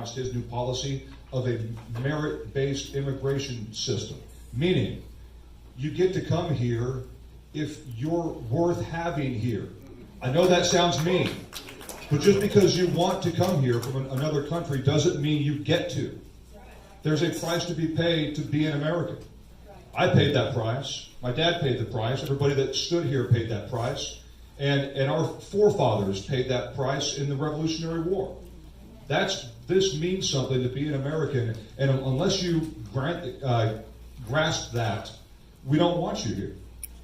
announced his new policy of a merit-based immigration system, meaning you get to come here if you're worth having here. I know that sounds mean, but just because you want to come here from another country doesn't mean you get to. There's a price to be paid to be an American. I paid that price. My dad paid the price. Everybody that stood here paid that price. And our forefathers paid that price in the Revolutionary War. This means something to be an American, and unless you grasp that, we don't want you here.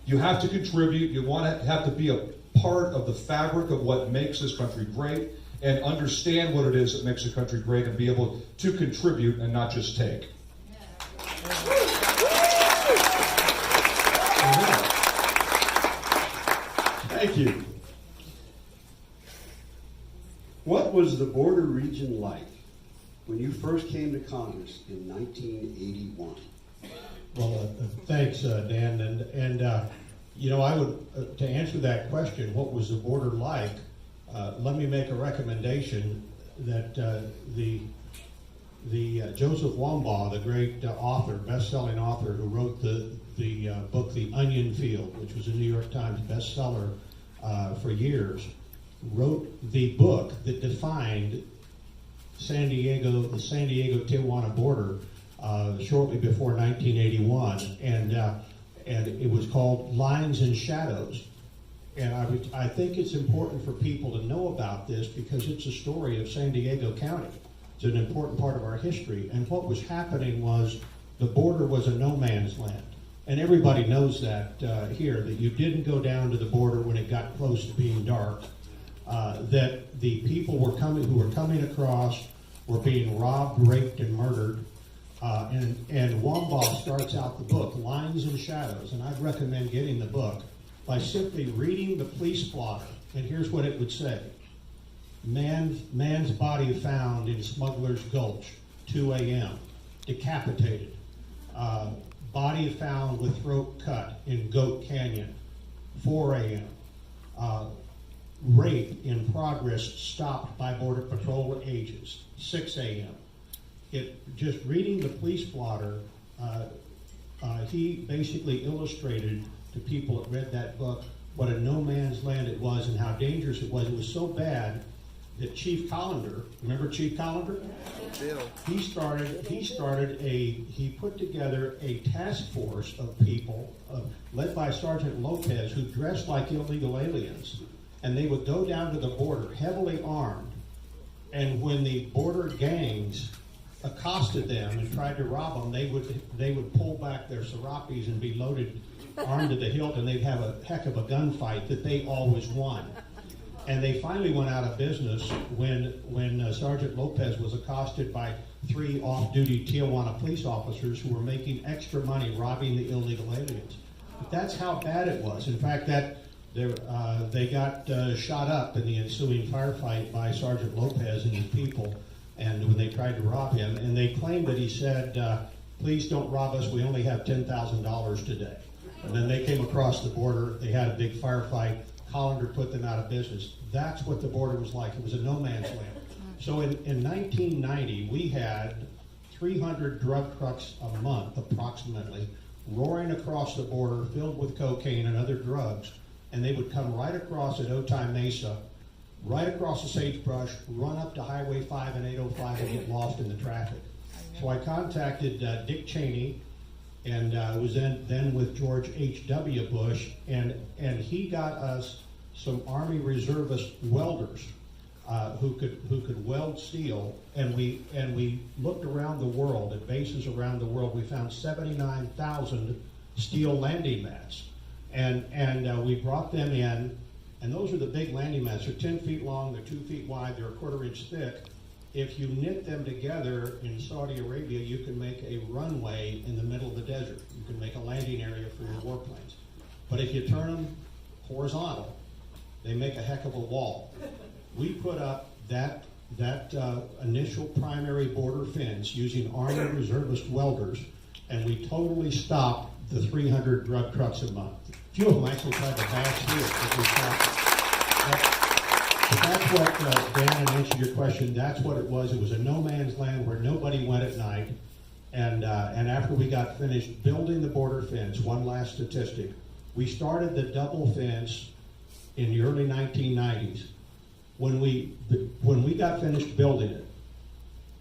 You have to contribute. You have to be a part of the fabric of what makes this country great, and understand what it is that makes the country great, and be able to contribute and not just take. Thank you. What was the border region like when you first came to Congress in 1981? Well, thanks, Dan. And I would, to answer that question, what was the border like? Let me make a recommendation that the Joseph Wambaugh, the great author, best-selling author, who wrote the book The Onion Field, which was a New York Times bestseller for years, wrote the book that defined the San Diego-Tijuana border shortly before 1981, and it was called Lines and Shadows. And I think it's important for people to know about this because it's a story of San Diego County. It's an important part of our history. And what was happening was the border was a no man's land. And everybody knows that here, that you didn't go down to the border when it got close to being dark, that the people who were coming across were being robbed, raped, and murdered. And Wambaugh starts out the book, Lines and Shadows, and I'd recommend getting the book by simply reading the police blotter. And here's what it would say. Man's body found in Smuggler's Gulch, 2 a.m., decapitated. Body found with throat cut in Goat Canyon, 4 a.m. Rape in progress stopped by Border Patrol agents, 6 a.m. Just reading the police blotter, he basically illustrated to people that read that book what a no man's land it was and how dangerous it was. It was so bad that Chief Collender, remember Chief Collender? He put together a task force of people led by Sergeant Lopez who dressed like illegal aliens, and they would go down to the border heavily armed, and when the border gangs accosted them and tried to rob them, they would pull back their serapes and be loaded armed to the hilt, and they'd have a heck of a gunfight that they always won. And they finally went out of business when Sergeant Lopez was accosted by 3 off-duty Tijuana police officers who were making extra money robbing the illegal aliens. But that's how bad it was. In fact, they got shot up in the ensuing firefight by Sergeant Lopez and his people, and when they tried to rob him, and they claimed that he said, "Please don't rob us. We only have $10,000 today." And then they came across the border. They had a big firefight. Collender put them out of business. That's what the border was like. It was a no man's land. So in 1990, we had 300 drug trucks a month, approximately, roaring across the border, filled with cocaine and other drugs. And they would come right across at Otay Mesa, right across the sagebrush, run up to Highway 5 and 805 and get lost in the traffic. So I contacted Dick Cheney, and was then with George H.W. Bush, and he got us some Army reservist welders who could weld steel, and we looked around the world at bases around the world. We found 79,000 steel landing mats, and we brought them in, and those are the big landing mats. They're 10 feet long, they're 2 feet wide, they're a quarter-inch thick. If you knit them together in Saudi Arabia, you can make a runway in the middle of the desert. You can make a landing area for your warplanes. But if you turn them horizontal, they make a heck of a wall. We put up that initial primary border fence using Army reservist welders, and we totally stopped the 300 drug trucks a month. A few of them actually tried to bash through it, but we stopped it. That's what, Dan, in answer to your question, that's what it was. It was a no man's land where nobody went at night. And after we got finished building the border fence, one last statistic, we started the double fence in the early 1990s. When we got finished building it,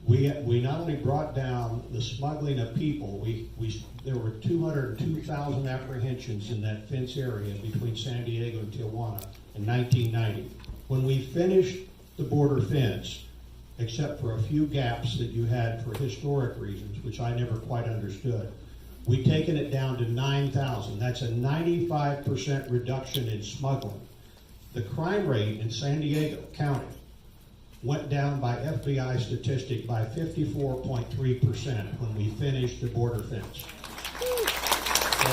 we not only brought down the smuggling of people, there were 202,000 apprehensions in that fence area between San Diego and Tijuana in 1990. When we finished the border fence, except for a few gaps that you had for historic reasons, which I never quite understood, we've taken it down to 9,000. That's a 95% reduction in smuggling. The crime rate in San Diego County went down by FBI statistic by 54.3% when we finished the border fence. So,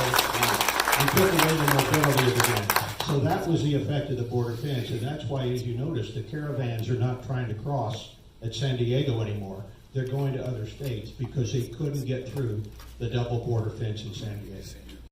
we took away the mobility of the gangs. So that was the effect of the border fence, and that's why, as you notice, the caravans are not trying to cross at San Diego anymore. They're going to other states because they couldn't get through the double border fence in San Diego.